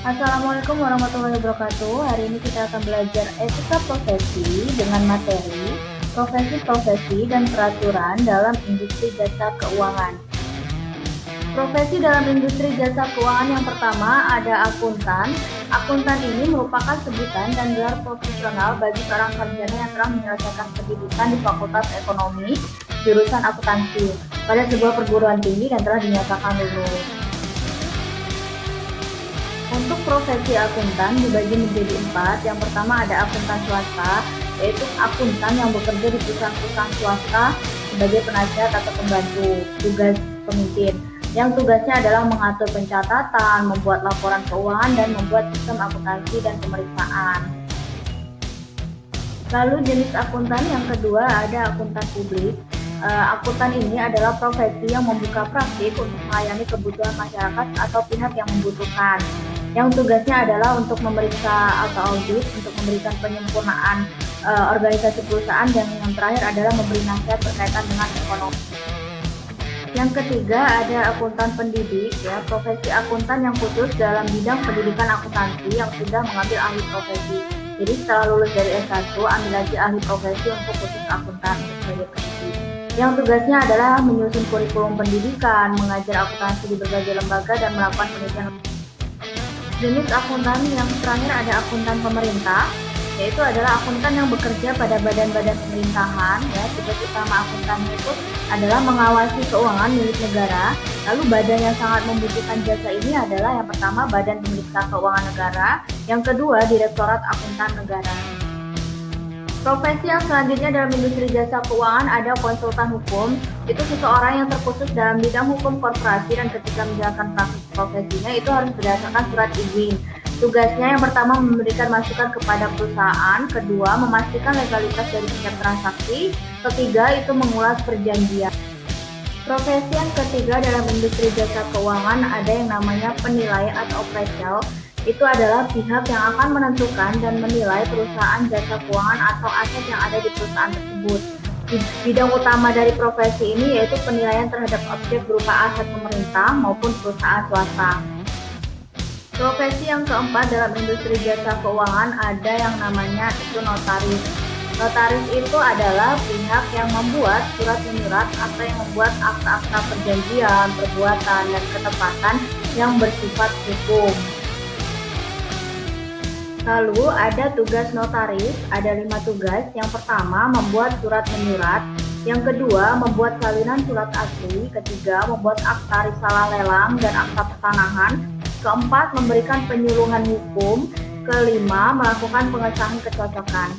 Assalamualaikum warahmatullahi wabarakatuh. Hari ini kita akan belajar etika profesi dengan materi profesi-profesi dan peraturan dalam industri jasa keuangan. Profesi dalam industri jasa keuangan yang pertama ada akuntan. Akuntan ini merupakan sebutan dan gelar profesional bagi seorang sarjana yang telah menyelesaikan pendidikan di Fakultas Ekonomi jurusan akuntansi pada sebuah perguruan tinggi dan telah dinyatakan lulus. Untuk profesi akuntan dibagi menjadi 4. Yang pertama ada akuntan swasta, yaitu akuntan yang bekerja di perusahaan-perusahaan swasta sebagai penasihat atau pembantu tugas pemimpin. Yang tugasnya adalah mengatur pencatatan, membuat laporan keuangan, dan membuat sistem akuntansi dan pemeriksaan. Lalu jenis akuntan yang kedua ada akuntan publik. Akuntan ini adalah profesi yang membuka praktik untuk melayani kebutuhan masyarakat atau pihak yang membutuhkan. Yang tugasnya adalah untuk memeriksa atau audit, untuk memberikan penyempurnaan organisasi perusahaan, dan yang terakhir adalah memberi nasihat berkaitan dengan ekonomi. Yang ketiga ada akuntan pendidik, ya, profesi akuntan yang khusus dalam bidang pendidikan akuntansi yang sudah mengambil ahli profesi. Jadi setelah lulus dari S1, ambil lagi ahli profesi untuk khusus akuntan sebagai pendidik. Yang tugasnya adalah menyusun kurikulum pendidikan, mengajar akuntansi di berbagai lembaga, dan melakukan penelitian. Jenis akuntan yang terakhir ada akuntan pemerintah, yaitu adalah akuntan yang bekerja pada badan-badan pemerintahan. Ya, tugas utama akuntan itu adalah mengawasi keuangan milik negara. Lalu badan yang sangat membutuhkan jasa ini adalah yang pertama Badan Pemeriksa Keuangan Negara, yang kedua Direktorat Akuntan Negara. Profesi yang selanjutnya dalam industri jasa keuangan ada konsultan hukum. Itu seseorang yang terkhusus dalam bidang hukum korporasi dan ketika menjalankan praktik profesinya itu harus berdasarkan surat izin. Tugasnya yang pertama memberikan masukan kepada perusahaan, kedua memastikan legalitas dari setiap transaksi, ketiga itu mengulas perjanjian. Profesi yang ketiga dalam industri jasa keuangan ada yang namanya penilai atau appraisal. Itu adalah pihak yang akan menentukan dan menilai perusahaan jasa keuangan atau aset yang ada di perusahaan tersebut. Bidang utama dari profesi ini yaitu penilaian terhadap objek berupa aset pemerintah maupun perusahaan swasta. Profesi yang keempat dalam industri jasa keuangan ada yang namanya itu notaris. Notaris itu adalah pihak yang membuat surat menyurat atau yang membuat akta-akta perjanjian, perbuatan, dan ketepatan yang bersifat hukum. Lalu ada tugas notaris, ada 5 tugas. Yang pertama membuat surat menyurat, yang kedua membuat salinan surat asli, ketiga membuat akta risalah lelang dan akta pertanahan, keempat memberikan penyuluhan hukum, kelima melakukan pengesahan kecocokan.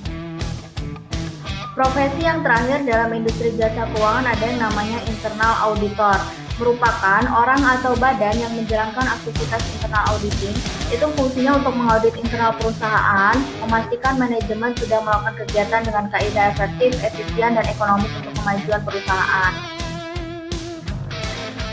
Profesi yang terakhir dalam industri jasa keuangan ada yang namanya internal auditor, merupakan orang atau badan yang menjalankan aktivitas internal auditing. Itu fungsinya untuk mengaudit internal perusahaan, memastikan manajemen sudah melakukan kegiatan dengan kaidah efektif, efisien, dan ekonomis untuk kemajuan perusahaan.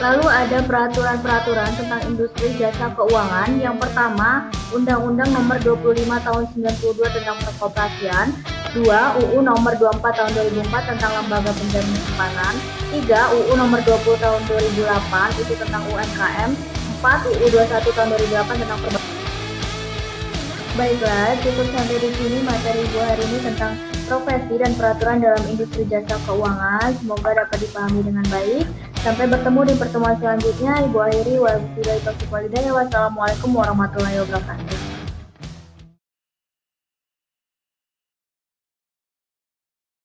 Lalu ada peraturan-peraturan tentang industri jasa keuangan. Yang pertama, Undang-Undang Nomor 25 Tahun 92 tentang Perkoperasian. 2. UU Nomor 24 Tahun 2004 tentang Lembaga Penjamin Simpanan. 3. UU Nomor 20 Tahun 2008 itu tentang UMKM. 4. UU 21 Tahun 2008 tentang perbankan. Baiklah, cukup sampai di sini materi Ibu hari ini tentang profesi dan peraturan dalam industri jasa keuangan. Semoga dapat dipahami dengan baik. Sampai bertemu di pertemuan selanjutnya. Ibu akhiri wabillahi taufiq wal hidayah. Wassalamualaikum warahmatullahi wabarakatuh.